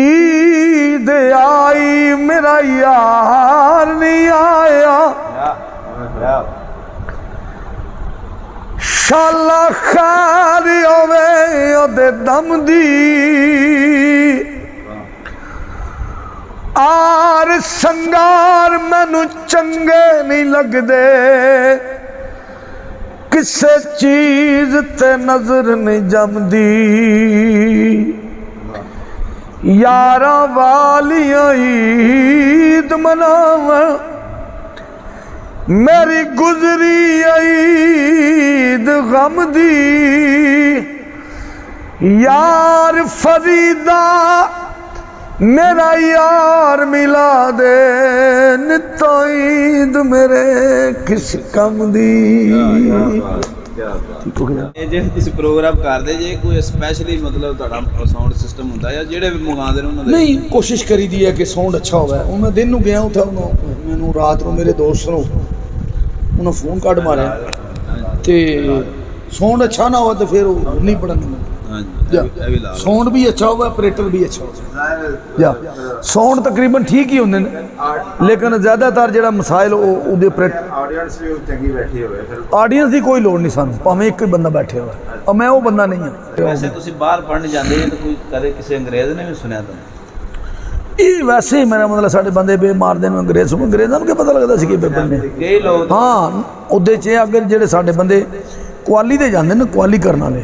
ईद आई मेरा यार नहीं आया, शाला खैर होवे ओदे दम दी, आर संगार मैनू चंगे नहीं लगदे, किसे चीज ते नजर नहीं जमदी, यारा वालियां ईद मनावा मेरी गुजरी ईद गम दी, यार फरीदा मेरा यार मिला दे नित्ता ईद मेरे किस कम दी। ਜੇ ਤੁਸੀਂ ਪ੍ਰੋਗਰਾਮ ਕਰਦੇ ਜੇ ਕੋਈ ਸਪੈਸ਼ਲੀ ਮਤਲਬ ਤੁਹਾਡਾ ਸਾਊਂਡ ਸਿਸਟਮ ਹੁੰਦਾ ਜਾਂ ਜਿਹੜੇ ਵੀ ਮੰਗਾਉਂਦੇ ਨੇ ਉਹਨਾਂ ਦੇ? नहीं कोशिश करी दी है कि साउंड अच्छा होवे। हूँ मैं दिन नूं गया उत्थे मैनू रात नूं मेरे दोस्त नूं उन्हें फोन कट मारिया ते साउंड अच्छा ना हो तो फिर नहीं पढ़न। साउंड भी अच्छा होवे ऑपरेटर भी अच्छा होवे या साउंड तकरीबन ठीक ही होंदे ने, लेकिन ज़्यादातर जिहड़ा मसाइल उहदे ऑडियंस भी चंगी बैठी होवे, फिर ऑडियंस की कोई लोड़ नहीं सानू, भावें एक ही बंदा बैठे होवे और मैं वो बंदा नहीं हाँ। वैसे ਤੁਸੀਂ ਬਾਹਰ ਪੜਨ ਜਾਂਦੇ ਤਾਂ ਕੋਈ ਕਦੇ ਕਿਸੇ ਅੰਗਰੇਜ਼ ਨੇ ਵੀ ਸੁਣਿਆ ਤਾਂ ਇਹ ਵੈਸੇ ਹੀ ਮੇਰਾ ਮਤਲਬ ਸਾਡੇ ਬੰਦੇ ਬੇ ਮਾਰਦੇ ਨੇ ਅੰਗਰੇਜ਼ ਨੂੰ, ਅੰਗਰੇਜ਼ਾਂ ਨੂੰ ਕੀ ਪਤਾ ਲੱਗਦਾ ਸੀ ਕਿ ਬੇ ਬੰਦੇ ਕਈ ਲੋਕ ਹਾਂ ਉਹਦੇ 'ਚ ਅਗਰ ਜਿਹੜੇ ਸਾਡੇ ਬੰਦੇ ਕੁਆਲੀ ਦੇ ਜਾਂਦੇ ਨੇ ਕੁਆਲੀ ਕਰਨ ਵਾਲੇ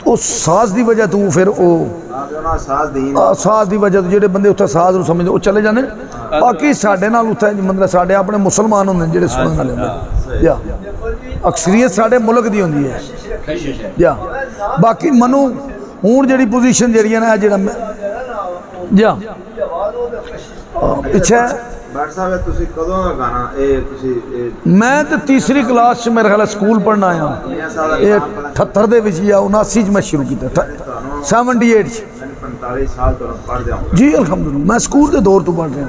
ਉਹ ਸਾਜ਼ ਦੀ ਵਜ੍ਹਾ ਤੋਂ ਫਿਰ ਉਹ ਸਾਜ਼ ਦੀ ਵਜ੍ਹਾ ਤੋਂ ਜਿਹੜੇ ਬੰਦੇ ਉੱਥੇ ਸਾਜ਼ ਨੂੰ ਸਮਝਦੇ ਉਹ ਚਲੇ ਜਾਂਦੇ ਨੇ। ਬਾਕੀ ਸਾਡੇ ਨਾਲ ਉੱਥੇ ਮਤਲਬ ਸਾਡੇ ਆਪਣੇ ਮੁਸਲਮਾਨ ਹੁੰਦੇ ਨੇ ਜਿਹੜੇ ਸੁਣਨ ਵਾਲੇ ਹੁੰਦੇ ਜਾਂ ਅਕਸਰੀਅਤ ਸਾਡੇ ਮੁਲਕ ਦੀ ਹੁੰਦੀ ਹੈ ਜਾਂ ਬਾਕੀ ਮਨੂੰ ਹੁਣ ਜਿਹੜੀ ਪੋਜੀਸ਼ਨ ਜਿਹੜੀ ਹੈ ਨਾ ਜਿਹੜਾ ਜਾਂ ਪਿੱਛੇ मैं तो तीसरी क्लास च मेरे ख्याल स्कूल पढ़ना आया, ये 78 ਦੇ ਵਿੱਚ या 79 च मैं शुरू किया 78 जी अलहमदुलिल्लाह मैं स्कूल के दौर तो पढ़ रहा।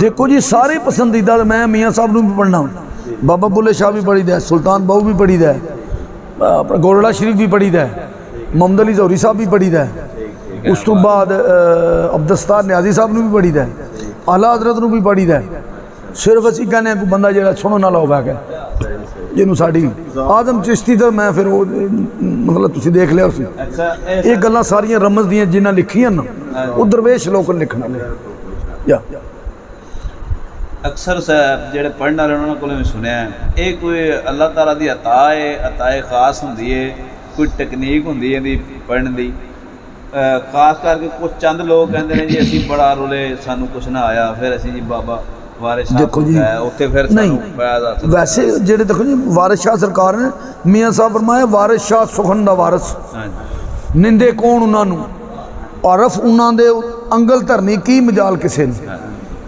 देखो जी सारे पसंदीदा मैं मियाँ साहब नूं भी पढ़ना, बाबा बुल्ले शाह भी पढ़ी दा, सुल्तान बाहू भी पढ़ी दा, अपना गोरड़ा शरीफ भी पढ़ी दा, मोहम्मद अली जौहरी साहब भी पढ़ी दा, उस तो बाद अब्दुस्तार न्याजी साहब नूं भी पढ़ी दा, आला हजरत नूं भी पढ़ी दा। सिर्फ असीं कहने कोई बंदा जिहड़ा सुनन वाला होवे जिन्हों साडी आदम चिश्ती तो मैं फिर मतलब तुसीं देख लिया उसी ये गल्लां सारियां रमज़ दियां जिन्हां लिखियां ना वो दरवेश लोग लिखण वाले या अक्सर ਜਿਹੜੇ ਪੜ੍ਹਨ ਵਾਲੇ ਉਹਨਾਂ ਕੋਲੋਂ ਵੀ ਸੁਣਿਆ ਇਹ ਕੋਈ ਅੱਲਾਹ ਤਾਲਾ ਦੀ ਅਤਾ ਹੈ ਖਾਸ ਹੁੰਦੀ ਹੈ, ਕੋਈ ਟੈਕਨੀਕ ਹੁੰਦੀ ਹੈ ਇਹਦੀ ਪੜ੍ਹਨ ਦੀ। ਖਾਸ ਕਰਕੇ ਕੁਝ ਚੰਦ ਲੋਕ ਕਹਿੰਦੇ ਨੇ ਜੀ ਅਸੀਂ ਬੜਾ ਰੋਲੇ ਸਾਨੂੰ ਕੁਛ ਨਾ ਆਇਆ ਫਿਰ ਅਸੀਂ ਜੀ ਬਾਬਾ ਵਾਰਿਸ ਸ਼ਾਹ देखो जी ਉੱਥੇ ਫਿਰ नहीं वैसे ਜਿਹੜੇ देखो जी वारिस शाह सरकार ने मियाँ साहब फरमाया वारिस शाह सुखन दा वारिस निंदे कौन उन्होंने अरफ उन्होंने अंगल धरनी की मजाल किसी ने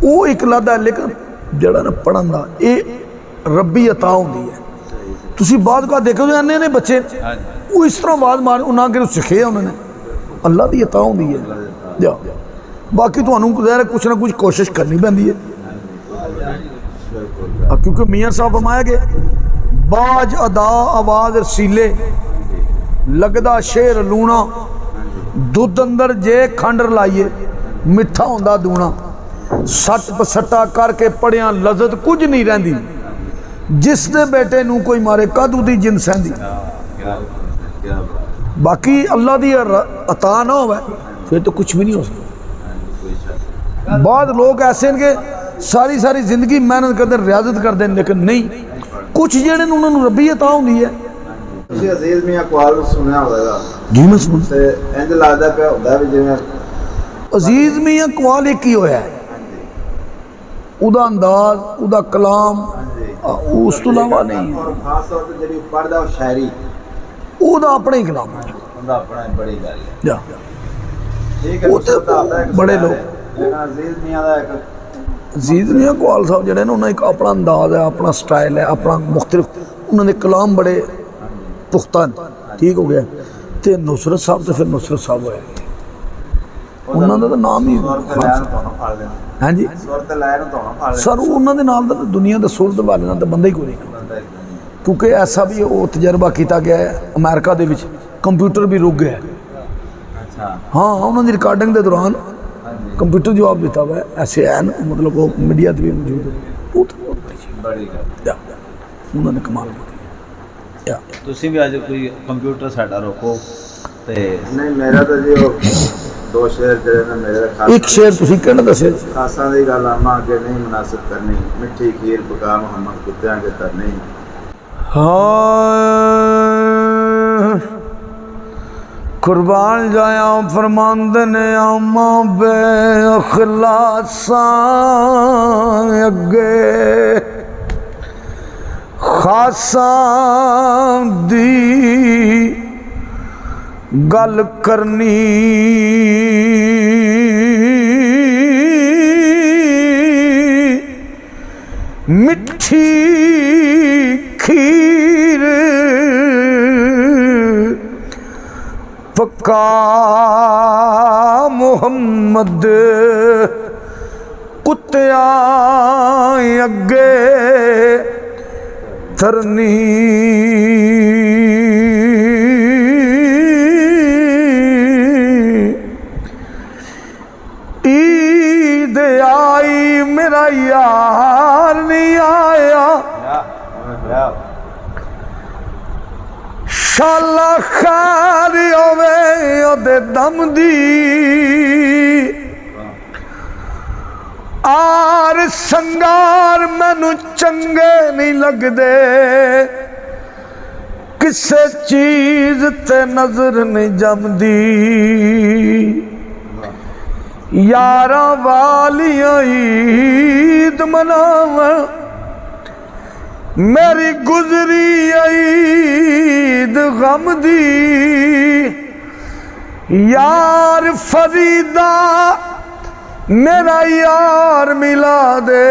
वो एक लादा, लेकिन जड़ा ना पढ़न का ये रब्बी अता होंदी है। तुसी बाद का देखो जो इन्ने ने बच्चे वो इस तरह बात मार उन्होंने कि सिखे उन्होंने अल्लाह की अता होंदी है या बाकी तुहानू कुछ ना कुछ कोशिश करनी पैंदी है क्योंकि मियाँ साहब फरमाया कि बाज अदा आवाज रसीले लगदा शेर लूना दुध अंदर जे खंड लाइए मिठा होंदा दूना सट पसट्टा करके पढ़िया लज़त कुछ नहीं रहिंदी जिस दे बेटे नू कोई मारे कदू दी जिंद सहंदी। बाकी अल्लाह दी अता ना होवे फिर तो कुछ भी नहीं हो सकता। बाद लोग ऐसे हैं कि सारी सारी जिंदगी मेहनत करते रियाजत करते हैं, लेकिन नहीं कुछ जेड़े उन्होंने रब्बी अता होंदी है। अजीज मियां इकबाल सुनया होगा जी मैं सुन ते इंज लगदा पिया हुंदा भी जिवें अजीज मियां इकबाल एक ही होया है, उदा अंदाज उदा कलाम उस तो इलावा नहीं, और खास तौर ते जेड़ी पढ़दा ओ शायरी उदा अपना ही कलाम है उंदा अपना बड़ी गल है या ठीक है। वो तो बड़े लोग अजीज मियां दा एक अजीज मियां इकबाल साहब जिहड़े ने उन्होंने एक अपना अंदाज है, अपना स्टाइल है, अपना मुख्तलिफ उन्होंने कलाम बड़े पुख्ता ठीक हो गया। तो नुसरत साहब तो फिर नुसरत साहब होए उन्होंने तो नाम ही हाँ जी सर उन्होंने नाल दा दुनिया का सुरत वाले तो बंदा ही कोई नहीं, क्योंकि ऐसा भी वो तजर्बा किया गया है अमेरिका दे विच ਕੰਪਿਊਟਰ ਵੀ ਰੁਕ ਗਿਆ। ਅੱਛਾ ਹਾਂ ਉਹਨਾਂ ਦੀ ਰਿਕਾਰਡਿੰਗ ਦੇ ਦੌਰਾਨ ਹਾਂਜੀ ਕੰਪਿਊਟਰ ਜਵਾਬ ਦਿੱਤਾ हुआ है ऐसे है ना, मतलब वो मीडिया भी मौजूद है। वो तो बहुत बड़ी चीज़ ਬੜੀ ਗੱਲ है। उन्होंने कमाल की है। ਤੁਸੀਂ ਵੀ ਅੱਜ ਕੋਈ ਕੰਪਿਊਟਰ ਸਾਡਾ ਰੋਕੋ ਤੇ ਨਹੀਂ ਮੇਰਾ ਤਾਂ ਜੀ ਉਹ ਦੋ ਸ਼ੇਰ ਜਿਹੜੇ ਨੇ ਮੇਰੇ एक शेर तुसी कहना दसे ਖਾਸਾਂ ਦੀ ਗੱਲ ਆਮਾ ਅੱਗੇ ਨਹੀਂ ਮੁਨਾਸਿਬ ਕਰਨੀ ਮਿੱਠੀ ਖੀਰ ਪਕਾ ਮੁਹੰਮਦ ਕੁੱਤਿਆਂ ਕੇ ਤਰਨੀ हाँ कुर्बान जाया फरमांद ने आमा बे अखलासा अगे खासा दी गल करनी मिठी खीर पक्का मुहम्मद कुत्तिया अगे तरनी ईद आई मेरा यार नहीं आया शाला खैर होवे ओदे दम दी आर संगार मैनू चंगे नहीं लगदे किसे चीज ते नजर नहीं जमदी यारा वालियां ईद मनावा मेरी गुजरी ईद गम दी यार फरीदा मेरा यार मिला दे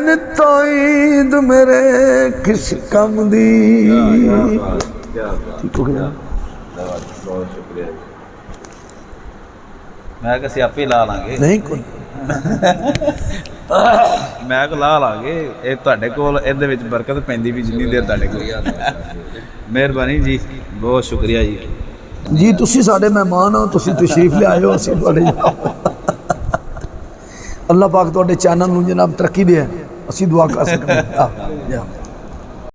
नित ईद मेरे किस कम दी। ठीक हो गया। ਬਹੁਤ ਸ਼ੁਕਰੀਆ ਜੀ ਮੈਂ ਕਿਹਾ ਅਸੀਂ ਆਪੇ ਲਾ ਲਾਂਗੇ नहीं कोई ਮੈਂ ਕਿਹਾ ਲਾ ਲਾਂਗੇ ਇਹ ਤੁਹਾਡੇ ਕੋਲ ਇਹਦੇ ਵਿੱਚ ਬਰਕਤ ਪੈਂਦੀ ਵੀ ਜਿੰਨੀ ਦੇਰ ਤੁਹਾਡੇ ਕੋਲ ਮਿਹਰਬਾਨੀ ਜੀ ਬਹੁਤ ਸ਼ੁਕਰੀਆ ਜੀ जी तुसी साडे मेहमान हो तुसी तशरीफ ले आए हो असीं तुहाडे अल्लाह पाक तुहाडे चैनल नूं जनाब तरक्की दे असीं दुआ कर सकते हैं।